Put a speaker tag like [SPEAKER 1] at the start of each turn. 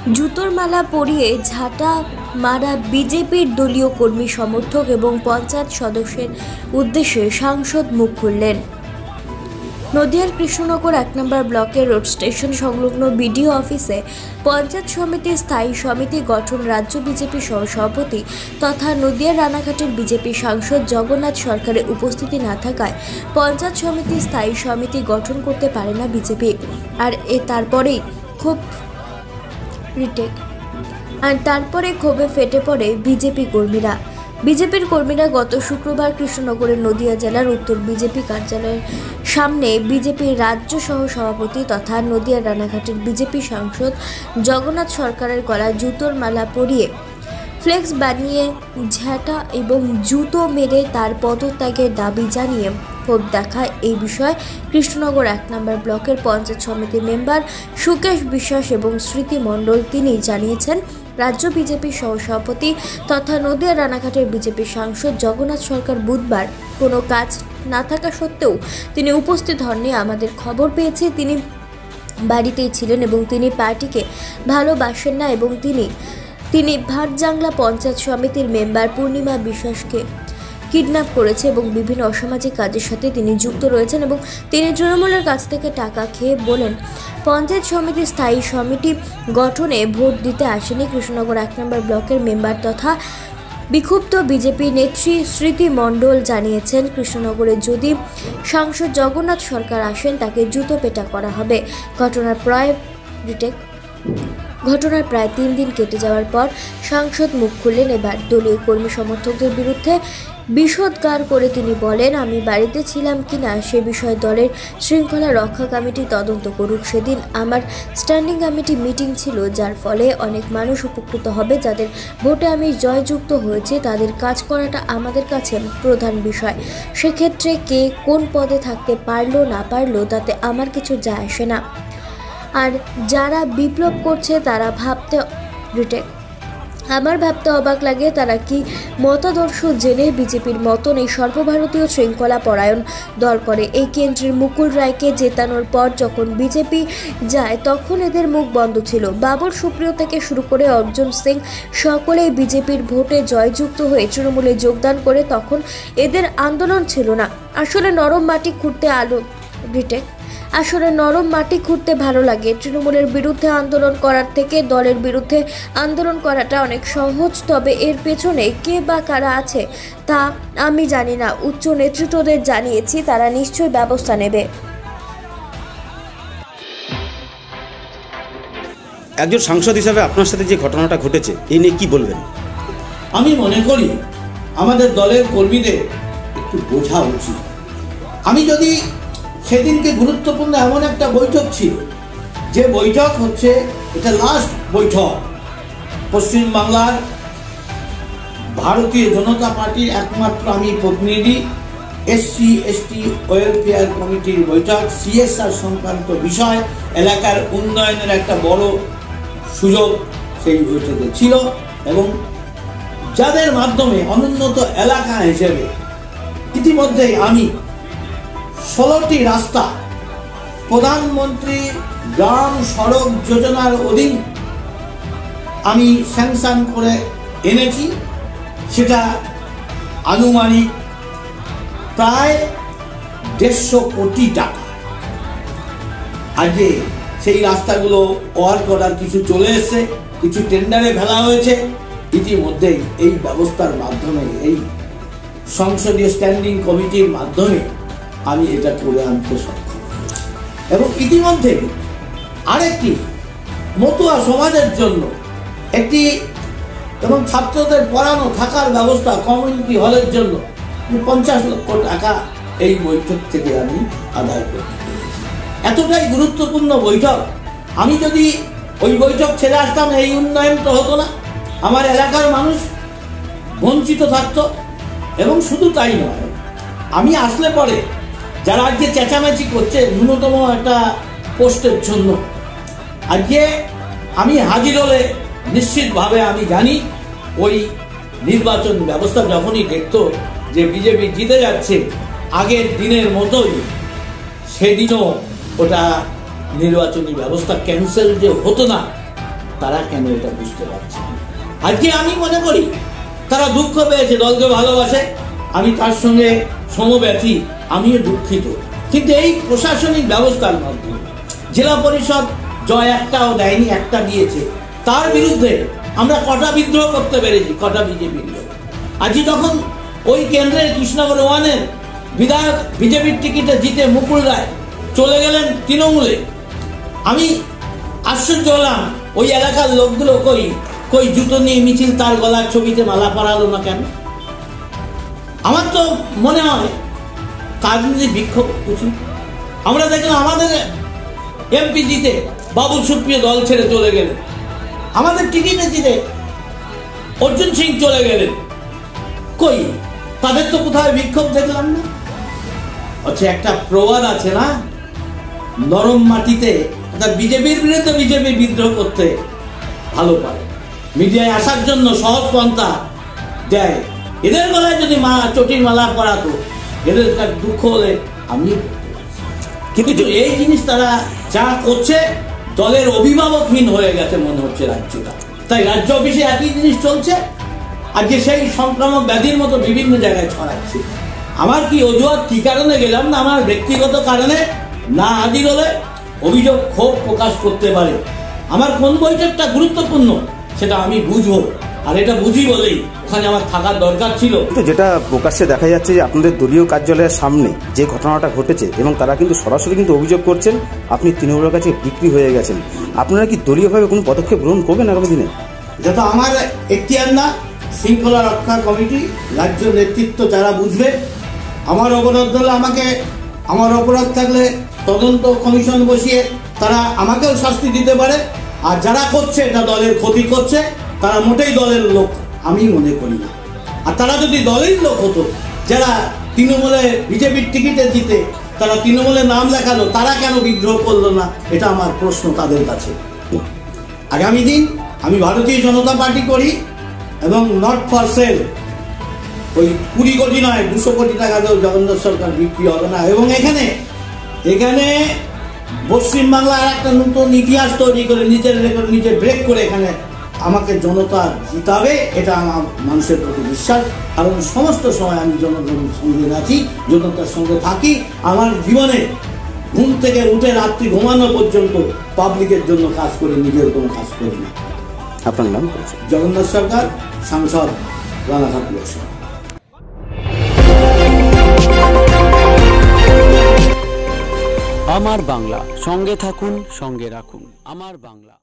[SPEAKER 1] জুতোর মালা পরিয়ে ঝাঁটা মারা বিজেপির দলীয় কর্মী সমর্থক এবং পঞ্চায়েত সদস্যের উদ্দেশ্যে সাংসদ মুখ খুললেন। নদিয়ার কৃষ্ণনগর 1 নম্বর ব্লকের রোড স্টেশন সংলগ্ন বিডিও অফিসে পঞ্চায়েত সমিতির স্থায়ী সমিতি গঠন রাজ্য বিজেপি সহসভাপতি তথা নদিয়ার রানাঘাটের বিজেপি সাংসদ জগন্নাথ সরকারের উপস্থিতি না থাকায় পঞ্চায়েত সমিতির স্থায়ী সমিতি গঠন করতে পারে না বিজেপি। তারপরে ক্ষোভে ফেটে পড়ে বিজেপির কর্মীরা গত শুক্রবার কৃষ্ণনগরের নদিয়া জেলার উত্তর বিজেপি কার্যালয়ের সামনে বিজেপির রাজ্য সহ সভাপতি তথা নদিয়ার রানাঘাটের বিজেপি সাংসদ জগন্নাথ সরকারের গলায় জুতোর মালা পরিয়ে ফ্লেক্স বানিয়ে ঝাঁটা এবং জুতো মেরে তার পদত্যাগের দাবি জানিয়ে ক্ষোভ দেখায়। এই বিষয়ে কৃষ্ণনগর 1 নম্বর ব্লকের পঞ্চায়েত সমিতির মেম্বার সুকেশ বিশ্বাস এবং স্মৃতি মণ্ডল তিনি জানিয়েছেন, রাজ্য বিজেপির সহসভাপতি তথা নদিয়া রানাঘাটের বিজেপি সাংসদ জগন্নাথ সরকার বুধবার কোনো কাজ না থাকা সত্ত্বেও তিনি উপস্থিত হননি। আমাদের খবর পেয়েছে তিনি বাড়িতেই ছিলেন এবং তিনি পার্টিকে ভালোবাসেন না এবং তিনি ভাটজাংলা পঞ্চায়েত সমিতির মেম্বার পূর্ণিমা বিশ্বাসকে কিডন্যাপ করেছে এবং বিভিন্ন অসামাজিক কাজের সাথে তিনি যুক্ত রয়েছেন এবং তিনি তৃণমূলের কাছ থেকে টাকা খেয়ে বলেন পঞ্চায়েত সমিতির স্থায়ী সমিতি গঠনে ভোট দিতে আসেনি। কৃষ্ণনগর 1 নম্বর ব্লকের মেম্বার তথা বিক্ষুব্ধ বিজেপি নেত্রী স্মৃতি মণ্ডল জানিয়েছেন, কৃষ্ণনগরে যদি সাংসদ জগন্নাথ সরকার আসেন তাকে জুতো পেটা করা হবে। ঘটনার প্রায় 3 দিন কেটে যাওয়ার পর সাংসদ মুখ খুললেন। এবার দলীয় কর্মী সমর্থকদের বিরুদ্ধে বিষোদ্গার করে তিনি বলেন, আমি বাড়িতে ছিলাম কিনা সে বিষয়ে দলের শৃঙ্খলা রক্ষা কমিটি তদন্ত করুক। সেদিন আমার স্ট্যান্ডিং কমিটি মিটিং ছিল, যার ফলে অনেক মানুষ উপকৃত হবে। যাদের ভোটে আমি জয়যুক্ত হয়েছি তাদের কাজ করাটা আমাদের কাছে প্রধান বিষয়। সেক্ষেত্রে কে কোন পদে থাকতে পারলো না পারলো তাতে আমার কিছু যায় আসে না। আর যারা বিপ্লব করছে তারা আমার ভাবতে অবাক লাগে তারা কি মতাদর্শ জেনে বিজেপির মতন এই সর্বভারতীয় শৃঙ্খলা পরায়ণ দল করে। এই কেন্দ্রের মুকুল রায়কে জেতানোর পর যখন বিজেপি যায় তখন এদের মুখ বন্ধ ছিল। বাবর সুপ্রিয় থেকে শুরু করে অর্জুন সিং সকলেই বিজেপির ভোটে জয়যুক্ত হয়ে তৃণমূলে যোগদান করে তখন এদের আন্দোলন ছিল না। আসলে নরম মাটি খুঁড়তে ভালো লাগে। তৃণমূলের বিরুদ্ধে আন্দোলন করার থেকে দলের বিরুদ্ধে আন্দোলন করাটা অনেক সহজ, তবে এর পেছনে কে বা কারা আছে তা আমি জানি না। উচ্চ নেতৃত্বদের জানিয়েছি, তারা নিশ্চয়ই ব্যবস্থা নেবে।
[SPEAKER 2] একজন সাংসদ হিসাবে আপনার সাথে যে ঘটনাটা ঘটেছে এই নিয়ে কি বলবেন?
[SPEAKER 3] আমি মনে করি আমাদের দলের কর্মীদের একটু বোঝা উচিত। আমি যদি সেদিনকে গুরুত্বপূর্ণ এমন একটা বৈঠক ছিল, যে বৈঠক হচ্ছে এটা লাস্ট বৈঠক পশ্চিমবাংলার ভারতীয় জনতা পার্টির একমাত্র আমি প্রতিনিধি, SC ST ওয়েলফেয়ার কমিটির বৈঠক, CSR সংক্রান্ত বিষয়, এলাকার উন্নয়নের একটা বড় সুযোগ সেই বৈঠকে ছিল এবং যাদের মাধ্যমে অনুন্নত এলাকা হিসেবে ইতিমধ্যেই আমি 16টি রাস্তা প্রধানমন্ত্রী গ্রাম সড়ক যোজনার অধীন আমি স্যাংশন করে এনেছি। সেটা আনুমানিক প্রায় 150 কোটি টাকা। আজকে সেই রাস্তাগুলো ওয়ার্ক অর্ডার কিছু চলে এসছে, কিছু টেন্ডারে ফেলা হয়েছে। ইতিমধ্যেই এই ব্যবস্থার মাধ্যমে, এই সংসদীয় স্ট্যান্ডিং কমিটির মাধ্যমে আমি এটা করে আনতে সক্ষম হয়েছি এবং ইতিমধ্যে আরেকটি মতুয়া সমাজের জন্য একটি এবং ছাত্রদের পড়ানো থাকার ব্যবস্থা কমিউনিটি হলের জন্য 50 লক্ষ টাকা এই বৈঠক থেকে আমি আদায় করতে পেরেছি। এতটাই গুরুত্বপূর্ণ বৈঠক। আমি যদি ওই বৈঠক ছেড়ে আসতাম এই উন্নয়ন তো হতো না, আমার এলাকার মানুষ বঞ্চিত থাকতো। এবং শুধু তাই নয়, আমি আসলে পরে যারা আজকে চেঁচামেচি করছে ন্যূনতম একটা পোস্টের জন্য, আজকে আমি হাজির হলে নিশ্চিতভাবে আমি জানি ওই নির্বাচন ব্যবস্থা যখনই দেখতো যে বিজেপি জিতে যাচ্ছে আগের দিনের মতোই, সেদিনও ওটা নির্বাচনী ব্যবস্থা ক্যান্সেল যে হতো না তারা কেন এটা বুঝতে পারছে না? আজকে আমি মনে করি তারা দুঃখ পেয়েছে, দলকে ভালোবাসে, আমি তার সঙ্গে সমব্যথী, আমিও দুঃখিত। কিন্তু এই প্রশাসনিক ব্যবস্থার মাধ্যমে জেলা পরিষদ জয় একটাও দেয়নি, একটা দিয়েছে, তার বিরুদ্ধে আমরা কটা বিদ্রোহ করতে পেরেছি, কটা বিজেপির লোক। আজকে যখন ওই কেন্দ্রের কৃষ্ণনগর 1-এর বিধায়ক বিজেপির টিকিটে জিতে মুকুল রায় চলে গেলেন তৃণমূলে, আমি আশ্চর্য হলাম ওই এলাকার লোকগুলো কই জুতো নিয়ে মিছিল তার গলার ছবিতে মালা পরালো না কেন? আমার তো মনে হয় কাজে বিক্ষোভ উচিত। আমরা দেখলাম আমাদের এমপি জিতে বাবুল সুপ্রিয় দল ছেড়ে চলে গেলেন, আমাদের টিকিটে জিতে অর্জুন সিং চলে গেলেন, কই তাদের তো কোথাও বিক্ষোভ দেখলাম না। আচ্ছা, একটা প্রবাদ আছে না, নরম মাটিতে বিজেপির বিরুদ্ধে বিজেপি বিদ্রোহ করতে ভালো পারে, মিডিয়ায় আসার জন্য সহজ পন্থা দেয়। এদের গলায় যদি চটির মালা পরাতো, এদের দুঃখ হলে আমি, কিন্তু এই জিনিস তারা যা করছে, দলের অভিভাবকহীন হয়ে গেছে মনে হচ্ছে রাজ্যটা। তাই রাজ্য অফিসে একই জিনিস চলছে, আজকে সেই সংক্রামক ব্যাধির মতো বিভিন্ন জায়গায় ছড়াচ্ছে। আমার কি অজুহাত, কি কারণে গেলাম না, আমার ব্যক্তিগত কারণে না হাজির হলে অভিযোগ ক্ষোভ প্রকাশ করতে পারে। আমার কোন বৈঠকটা গুরুত্বপূর্ণ সেটা আমি বুঝবো, আর এটা বুঝি বলেই ওখানে আমার থাকার দরকার ছিল।
[SPEAKER 2] তো যেটা প্রকাশ্যে দেখা যাচ্ছে যে আপনাদের দলীয় কার্যালয়ের সামনে যে ঘটনাটা ঘটেছে, এবং তারা কিন্তু সরাসরি কিন্তু অভিযোগ করছেন আপনি তৃণমূলের কাছে বিক্রি হয়ে গেছেন, আপনারা কি দলীয়ভাবে কোনো পদক্ষেপ গ্রহণ করবেন আগামী দিনে?
[SPEAKER 3] এটা তো আমার এখতিয়ার না, শৃঙ্খলা রক্ষা কমিটি, রাজ্য নেতৃত্ব যারা বুঝবে। আমার অপরাধ হলে আমাকে, আমার অপরাধ থাকলে তদন্ত কমিশন বসিয়ে তারা আমাকেও শাস্তি দিতে পারে। আর যারা করছে এটা দলের ক্ষতি করছে, তারা মোটেই দলের লোক আমি মনে করি না। আর তারা যদি দলের লোক হতো, যারা তৃণমূলে বিজেপির টিকিটে জিতে তারা তৃণমূলের নাম লেখালো, তারা কেন বিদ্রোহ করলো না, এটা আমার প্রশ্ন তাদের কাছে। আগামী দিন আমি ভারতীয় জনতা পার্টি করি, এবং নট ফর সেল, ওই 20 কোটি নয় 200 কোটি টাকা দিয়েও জগন্নাথ সরকার বিক্রি হবে না। এবং এখানে পশ্চিমবাংলার একটা নতুন ইতিহাস তৈরি করে নিজের রেকর্ড নিজে ব্রেক করে এখানে আমাকে জনতা জিতাবে, এটা আমার মানুষের প্রতি বিশ্বাস। কারণ সমস্ত সময় আমি জনগণের সঙ্গে আছি, জনতার সঙ্গে থাকি। আমার জীবনে ঘুম থেকে উঠে রাত্রি ঘুমানো পর্যন্ত পাবলিকের জন্য কাজ করি, নিজের কোনো কাজ করি না।
[SPEAKER 2] আপনার নাম?
[SPEAKER 3] জগন্নাথ সরকার, সাংসদ, রানাঘাট লোকসভা।
[SPEAKER 4] আমার বাংলা, সঙ্গে থাকুন, সঙ্গে রাখুন আমার বাংলা।